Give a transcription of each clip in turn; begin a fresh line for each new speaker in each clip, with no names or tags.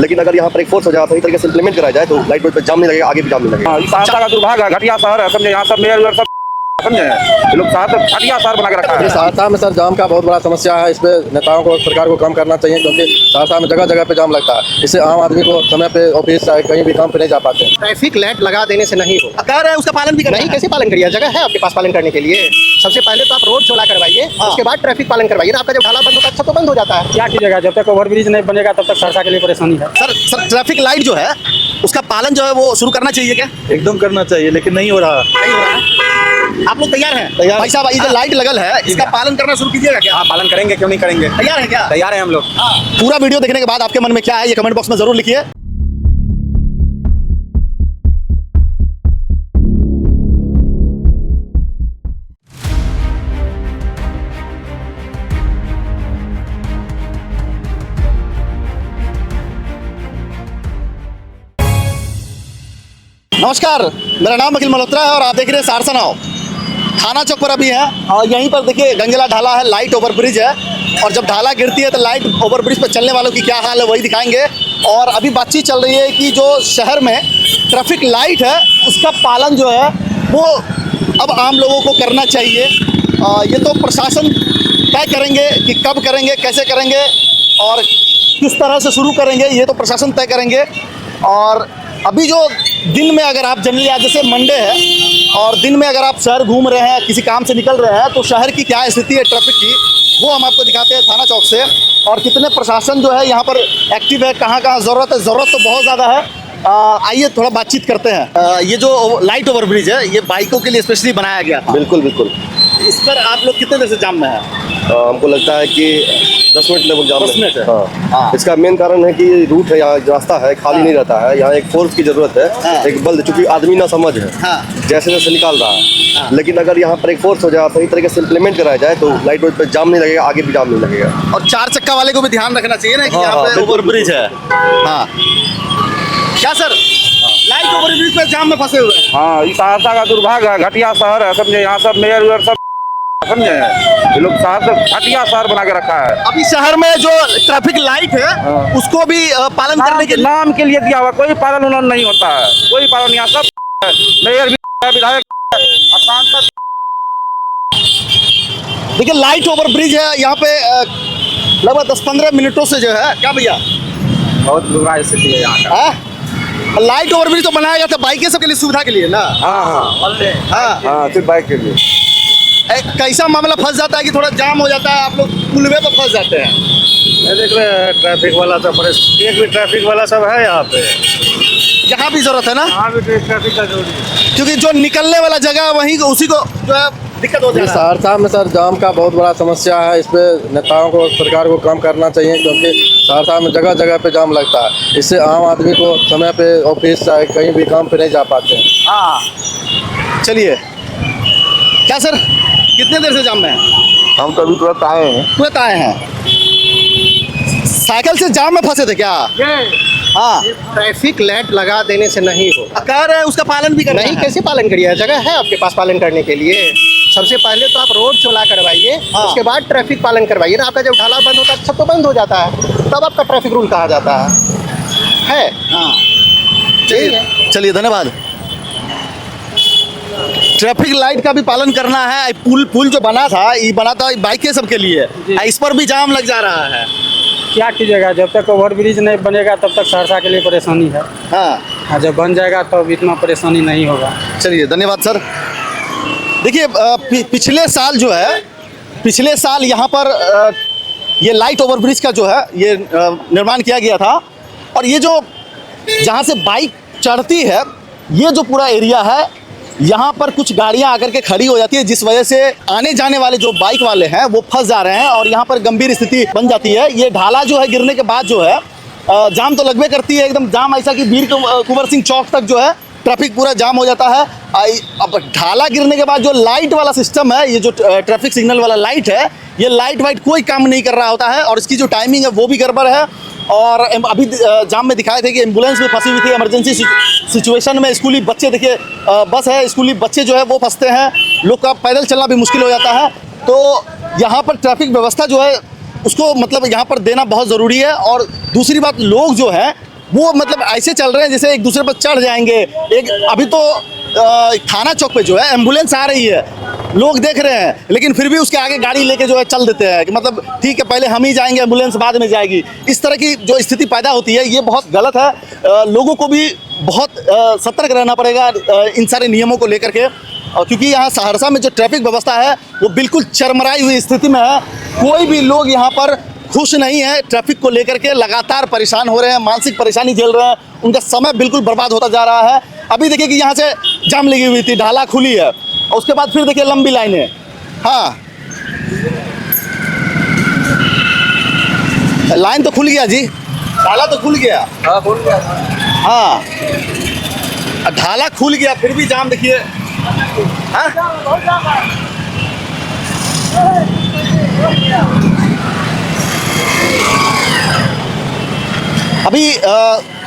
लेकिन अगर यहाँ पर एक फोर्स हो जाए सही तरीके से इम्प्लीमेंट कराया जाए तो लाइट रोड पे जाम नहीं लगेगा, आगे भी जाम नहीं लगेगा।
सहरसा का दुर्भाग्य है, घटिया शहर है, समझे। यहाँ सब मेयर सब समझे, ये लोग घटिया शहर बना के रखा है।
सहरसा में सर जाम का बहुत बड़ा समस्या है। इस पे नेताओं को, सरकार को कम करना चाहिए, क्योंकि सहरसा में जगह जगह पे जाम लगता है। इससे आम आदमी को समय पे ऑफिस कहीं भी काम पे नहीं जा पाते।
ट्रैफिक लाइट लगा देने से नहीं हो,
कह रहे हैं उसका पालन भी करना
नहीं कैसे पालन करिए, जगह है आपके पास पालन करने के लिए। सबसे पहले तो आप रोड चौड़ा करवाइए, उसके बाद ट्रैफिक पालन करवाइए। आपका जब ढाला बंद होता है सब तो बंद हो जाता है।
क्या कीजिएगा, जब तक ओवरब्रिज नहीं बनेगा तब तक सहरसा के लिए परेशानी है।
सर ट्रैफिक लाइट जो है उसका पालन जो है वो शुरू करना चाहिए क्या?
एकदम करना चाहिए, लेकिन नहीं हो रहा।
नहीं हो रहा है। आप लोग तैयार हैं? भाई साहब, ये जो लाइट लगल है इसका पालन करना शुरू कीजिएगा क्या?
हाँ, पालन करेंगे, क्यों नहीं करेंगे।
तैयार है क्या?
तैयार है हम लोग।
पूरा वीडियो देखने के बाद आपके मन में क्या है ये कमेंट बॉक्स में जरूर लिखिए। नमस्कार, मेरा नाम अखिल मल्होत्रा है और आप देख रहे हैं सहरसा नाउ। थाना चौक पर अभी है और यहीं पर देखिए गंगेला ढाला है, लाइट ओवरब्रिज है। और जब ढाला गिरती है तो लाइट ओवरब्रिज पर चलने वालों की क्या हाल है वही दिखाएंगे। और अभी बातचीत चल रही है कि जो शहर में ट्रैफिक लाइट है उसका पालन जो है वो अब आम लोगों को करना चाहिए। ये तो प्रशासन तय करेंगे कि कब करेंगे, कैसे करेंगे और किस तरह से शुरू करेंगे, ये तो प्रशासन तय करेंगे। और अभी जो दिन में अगर आप जनरली आज जैसे मंडे है और दिन में अगर आप शहर घूम रहे हैं, किसी काम से निकल रहे हैं, तो शहर की क्या स्थिति है ट्रैफिक की वो हम आपको दिखाते हैं थाना चौक से। और कितने प्रशासन जो है यहाँ पर एक्टिव है, कहाँ कहाँ ज़रूरत है, ज़रूरत तो बहुत ज़्यादा है। आइए थोड़ा बातचीत करते हैं। ये जो लाइट ओवरब्रिज है ये बाइकों के लिए स्पेशली बनाया गया।
बिल्कुल बिल्कुल।
इस पर आप लोग कितने देर से जाम में है?
हमको लगता है कि 10 मिनट लगभग जाम
10 मिनट है।
हाँ। इसका मेन कारण है कि रूट है, यहाँ रास्ता है खाली नहीं रहता है। यहाँ एक फोर्स की जरूरत है, एक बल, चूंकि आदमी ना समझ है, जैसे जैसे निकाल रहा है। लेकिन अगर यहाँ पर एक फोर्स हो जाए सही तरीके से इम्प्लीमेंट कराया जाए तो लाइट रोड पे जाम नहीं लगेगा, आगे भी जाम नहीं लगेगा।
और 4 चक्का वाले को भी ध्यान रखना चाहिए ना कि
हाँ,
यहाँ पे
बिल्कुल,
ओवरब्रिज है। हाँ क्या सर, लाइट ओवरब्रिज पे जाम में फंसे हुए हैं।
हाँ, ये सहरसा का दुर्भाग्य है, घटिया शहर है, समझे। यहाँ सब मेयर सब समझे, ये लोग घटिया शहर बना के रखा है।
अभी शहर में जो ट्रैफिक लाइट है उसको भी पालन करने के लिए
नाम के लिए दिया हुआ, कोई पालन उलन नहीं होता है, कोई पालन। यहाँ सब मेयर भी है, विधायक है, सांसद।
देखिए लाइट ओवरब्रिज है यहाँ पे लगभग 10-15 मिनटों से जो है। क्या भैया,
बहुत बुरा स्थिति है यहाँ का।
लाइट ओवरब्रिज तो बनाया गया था बाइकें सबके लिए, सुविधा के लिए ना।
हाँ, सिर्फ बाइक के लिए।
कैसा मामला फंस जाता है कि थोड़ा जाम हो जाता है, आप लोग पुलवे पर फंस जाते हैं।
देख रहे हैं ट्रैफिक वाला सब, एक भी ट्रैफिक वाला सब है यहाँ पे।
यहाँ भी जरूरत है ना,
यहाँ भी ट्रैफिक का जरूरी है,
क्योंकि जो निकलने वाला जगह है वहीं उसी को जो है दिक्कत होती है।
सहरसा में सर जाम का बहुत बड़ा समस्या है। इस पे नेताओं को, सरकार को कम करना चाहिए, क्योंकि सहरसा में जगह जगह पे जाम लगता है। इससे आम आदमी को समय पे ऑफिस कहीं भी काम पे नहीं जा पाते हैं।
हाँ चलिए, क्या सर कितने देर से जाम में है?
हम तो अभी तुरंत आए हैं।
तुरंत आए हैं। साइकिल से जाम में फंसे थे क्या? हाँ,
ट्रैफिक लाइट लगा देने से नहीं हो,
कह रहे हैं उसका पालन भी करना
नहीं
है।
कैसे पालन करिए, जगह है आपके पास पालन करने के लिए। सबसे पहले तो आप रोड चौड़ा करवाइए, उसके बाद ट्रैफिक पालन करवाइए ना। आपका जब ढाला बंद होता है सब तो बंद हो जाता है, तब आपका ट्रैफिक रूल कहा जाता है।
हाँ चलिए धन्यवाद। ट्रैफिक लाइट का भी पालन करना है। पुल जो बना था ये बना था बाइकें सबके लिए, इस पर भी जाम लग जा रहा है।
क्या कीजिएगा, जब तक ओवरब्रिज नहीं बनेगा तब तक सहरसा के लिए परेशानी है।
हाँ
जब बन जाएगा तब इतना परेशानी नहीं होगा।
चलिए धन्यवाद सर। देखिए पिछले साल जो है, पिछले साल यहाँ पर ये लाइट ओवरब्रिज का जो है ये निर्माण किया गया था। और ये जो जहाँ से बाइक चढ़ती है ये जो पूरा एरिया है, यहाँ पर कुछ गाड़ियाँ आकर के खड़ी हो जाती है, जिस वजह से आने जाने वाले जो बाइक वाले हैं वो फंस जा रहे हैं और यहाँ पर गंभीर स्थिति बन जाती है। ये ढाला जो है गिरने के बाद जो है जाम तो लगभे करती है, एकदम जाम ऐसा कि वीर कुंवर सिंह चौक तक जो है ट्रैफिक पूरा जाम हो जाता है। अब ढाला गिरने के बाद जो लाइट वाला सिस्टम है, ये जो ट्रैफिक सिग्नल वाला लाइट है, ये लाइट वाइट कोई काम नहीं कर रहा होता है और इसकी जो टाइमिंग है वो भी गड़बड़ है। और अभी जाम में दिखाए थे कि एम्बुलेंस भी फंसी हुई थी इमरजेंसी सिचुएशन में। स्कूली बच्चे, देखिए बस है, स्कूली बच्चे जो है वो फंसते हैं, लोग का पैदल चलना भी मुश्किल हो जाता है। तो यहाँ पर ट्रैफिक व्यवस्था जो है उसको मतलब यहाँ पर देना बहुत ज़रूरी है। और दूसरी बात, लोग जो है वो मतलब ऐसे चल रहे हैं जैसे एक दूसरे पर चढ़ जाएंगे। एक अभी तो थाना चौक पे जो है एम्बुलेंस आ रही है, लोग देख रहे हैं, लेकिन फिर भी उसके आगे गाड़ी लेके जो है चल देते हैं कि मतलब ठीक है पहले हम ही जाएंगे, एम्बुलेंस बाद में जाएगी। इस तरह की जो स्थिति पैदा होती है ये बहुत गलत है। लोगों को भी बहुत सतर्क रहना पड़ेगा इन सारे नियमों को लेकर के, क्योंकि यहाँ सहरसा में जो ट्रैफिक व्यवस्था है वो बिल्कुल चरमराई हुई स्थिति में है। कोई भी लोग यहाँ पर खुश नहीं है ट्रैफिक को लेकर के, लगातार परेशान हो रहे हैं, मानसिक परेशानी झेल रहे हैं, उनका समय बिल्कुल बर्बाद होता जा रहा है। अभी देखिए कि यहाँ से जाम लगी हुई थी, ढाला खुली है, और उसके बाद फिर देखिए लंबी लाइनें। हाँ, लाइन तो खुल गया जी, ढाला तो खुल गया।
हाँ बोल गया।
हाँ, ढाला खुल गया फिर भी जाम देखिए। हाँ? अभी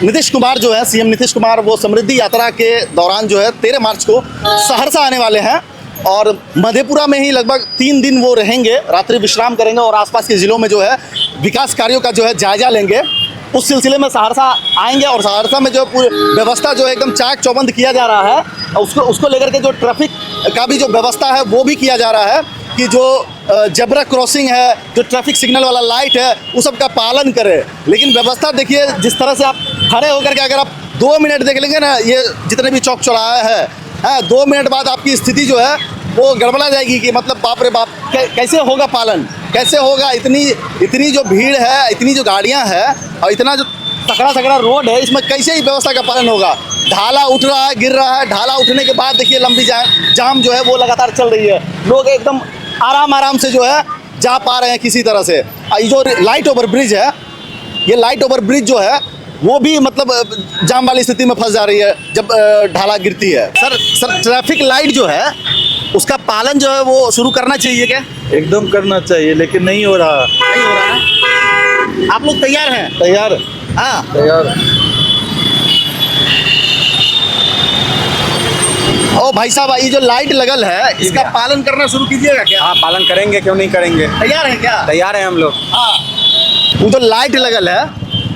नीतीश कुमार जो है, सीएम नीतीश कुमार, वो समृद्धि यात्रा के दौरान जो है 13 मार्च को सहरसा आने वाले हैं और मधेपुरा में ही लगभग 3 दिन वो रहेंगे, रात्रि विश्राम करेंगे और आसपास के ज़िलों में जो है विकास कार्यों का जो है जायजा लेंगे। उस सिलसिले में सहरसा आएंगे और सहरसा में जो पूरी व्यवस्था जो है एकदम चाक चौबंद किया जा रहा है, उसको लेकर के जो ट्रैफिक का भी जो व्यवस्था है वो भी किया जा रहा है कि जो जेब्रा क्रॉसिंग है, जो ट्रैफिक सिग्नल वाला लाइट है, उस सब का पालन करें। लेकिन व्यवस्था देखिए जिस तरह से आप खड़े होकर के अगर आप 2 मिनट देख लेंगे ना, ये जितने भी चौक चौराहे हैं, 2 मिनट बाद आपकी स्थिति जो है वो गड़बड़ा जाएगी कि मतलब बाप रे बाप, कैसे होगा पालन, कैसे होगा। इतनी जो भीड़ है, इतनी जो गाड़ियाँ हैं और इतना जो तकड़ा रोड है, इसमें कैसे ही व्यवस्था का पालन होगा। ढाला उठ रहा है, गिर रहा है, ढाला उठने के बाद देखिए लंबी जाम जो है वो लगातार चल रही है, लोग एकदम आराम से जो है जा पा रहे हैं किसी तरह से। ये जो लाइट ओवर ब्रिज है, ये लाइट ओवर ब्रिज जो है वो भी मतलब जाम वाली स्थिति में फंस जा रही है जब ढाला गिरती है। सर ट्रैफिक लाइट जो है उसका पालन जो है वो शुरू करना चाहिए क्या?
एकदम करना चाहिए, लेकिन नहीं हो रहा।
नहीं हो रहा है। आप लोग तैयार हैं?
तैयार।
हाँ,
तैयार।
ओ भाई साहब, ये जो लाइट लगल है इसका पालन करना शुरू कीजिएगा क्या?
हाँ, पालन करेंगे, क्यों नहीं करेंगे।
तैयार हैं क्या?
तैयार हैं हम लोग।
हाँ, वो जो लाइट लगल है,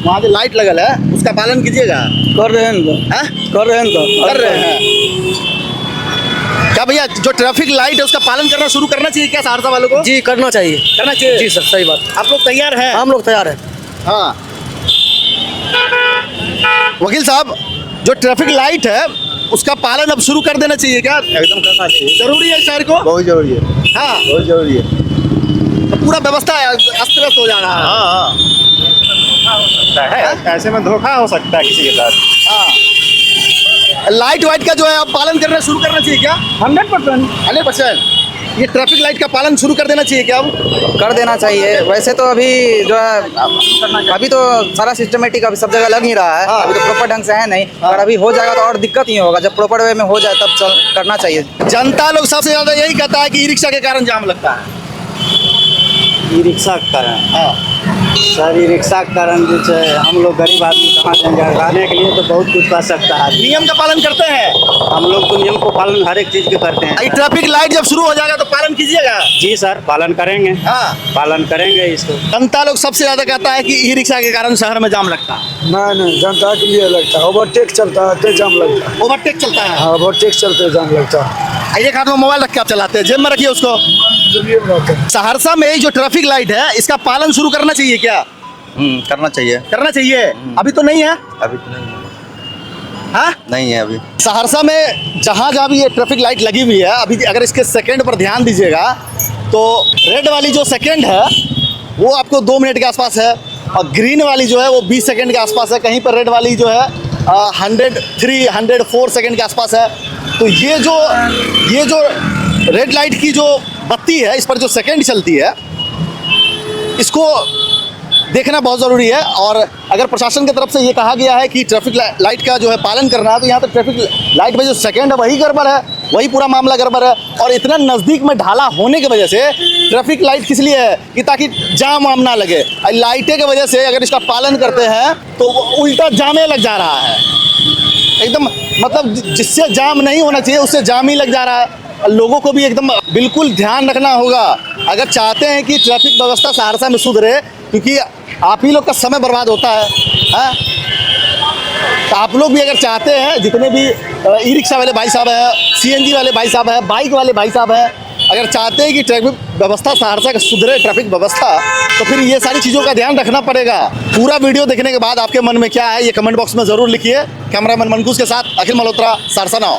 वहाँ जो लाइट लगल है उसका पालन कीजिएगा।
कर रहे हैं तो।
हाँ?
कर रहे हैं तो।
कर रहे हैं क्या भैया? जो ट्रैफिक लाइट है उसका पालन करना शुरू करना चाहिए क्या सहरसा वालों को?
जी करना चाहिए।
करना चाहिए
जी सर, सही बात।
आप लोग तैयार हैं?
हम लोग तैयार हैं।
हाँ, वकील साहब, जो ट्रैफिक लाइट है उसका पालन अब शुरू कर देना चाहिए क्या?
एकदम करना चाहिए।
जरूरी है शहर को?
बहुत जरूरी है,
हाँ,
बहुत जरूरी है।
तो पूरा व्यवस्था अस्त व्यस्त हो जा रहा है।
हाँ
है?
ऐसे में धोखा हो सकता है किसी के साथ।
हाँ, लाइट वाइट का जो है अब पालन करना शुरू करना चाहिए क्या?
100%।
100%। ये ट्रैफिक लाइट का पालन शुरू कर देना चाहिए क्या अब?
कर देना चाहिए। वैसे तो अभी जो है अभी तो सारा सिस्टमेटिक अभी सब जगह लग नहीं रहा है।
हाँ।
अभी तो प्रॉपर ढंग से है नहीं, अगर अभी हो जाएगा तो और दिक्कत ही होगा। जब प्रॉपर वे में हो जाए तब चल करना चाहिए।
जनता लोग सबसे ज़्यादा यही कहता है कि ई रिक्शा के कारण जाम लगता है।
ई रिक्शा के कारण।
हाँ,
सर ई रिक्शा के कारण जो है हम लोग गरीब आदमी कहाँ जाएंगे, रहने के लिए तो बहुत कुछ कर सकता है।
नियम का पालन करते हैं
हम लोग तो नियम को पालन हर एक चीज़ के करते हैं।
ये ट्रैफिक लाइट जब शुरू हो जाएगा तो पालन कीजिएगा।
जी सर, पालन करेंगे।
हाँ,
पालन करेंगे इसको।
जनता लोग सबसे ज्यादा कहता है कि ई रिक्शा के कारण शहर में जाम लगता है।
नहीं, जनता के लिए लगता है। ओवरटेक चलता है तो जाम लगता है।
ओवरटेक चलता है।
हाँ, ओवरटेक चलते जाम लगता है।
एक हाथ में मोबाइल रख के आप चलाते हैं, जेब में रखिए उसको। सहरसा में जो ट्रैफिक लाइट है इसका पालन शुरू करना चाहिए क्या?
करना चाहिए।
करना चाहिए। अभी तो नहीं है।
अभी तो नहीं है।
हाँ,
नहीं है अभी।
सहरसा में जहाँ भी ये ट्रैफिक लाइट लगी हुई है, अभी अगर इसके सेकंड पर ध्यान दीजिएगा तो रेड वाली जो सेकंड है वो आपको 2 मिनट के आसपास है और ग्रीन वाली जो है वो 20 सेकंड के आसपास है। कहीं पर रेड वाली जो है 103, 104 सेकंड के आसपास है। तो ये जो रेड लाइट की जो बत्ती है, इस पर जो सेकंड चलती है, इसको देखना बहुत ज़रूरी है। और अगर प्रशासन की तरफ से ये कहा गया है कि ट्रैफिक लाइट का जो है पालन करना है, तो यहाँ तो ट्रैफिक लाइट में जो सेकंड है वही गड़बड़ है, वही पूरा मामला गड़बड़ है। और इतना नज़दीक में ढाला होने की वजह से ट्रैफिक लाइट किस लिए है कि ताकि जाम वाम ना लगे। लाइटें की वजह से अगर इसका पालन करते हैं तो उल्टा जामे लग जा रहा है एकदम, मतलब जिससे जाम नहीं होना चाहिए उससे जाम ही लग जा रहा है। लोगों को भी एकदम बिल्कुल ध्यान रखना होगा अगर चाहते हैं कि ट्रैफिक व्यवस्था सहरसा में सुधरे, क्योंकि आप ही लोग का समय बर्बाद होता है। हाँ, आप लोग भी अगर चाहते हैं, जितने भी ई रिक्शा वाले भाई साहब हैं, CNG वाले भाई साहब हैं, बाइक वाले भाई साहब हैं, अगर चाहते हैं कि ट्रैफिक व्यवस्था सहरसा का सुधरे, ट्रैफिक व्यवस्था, तो फिर ये सारी चीज़ों का ध्यान रखना पड़ेगा। पूरा वीडियो देखने के बाद आपके मन में क्या है, ये कमेंट बॉक्स में ज़रूर लिखिए। कैमरामैन मनकूस के साथ अखिल मल्होत्रा, सहरसा नाउ।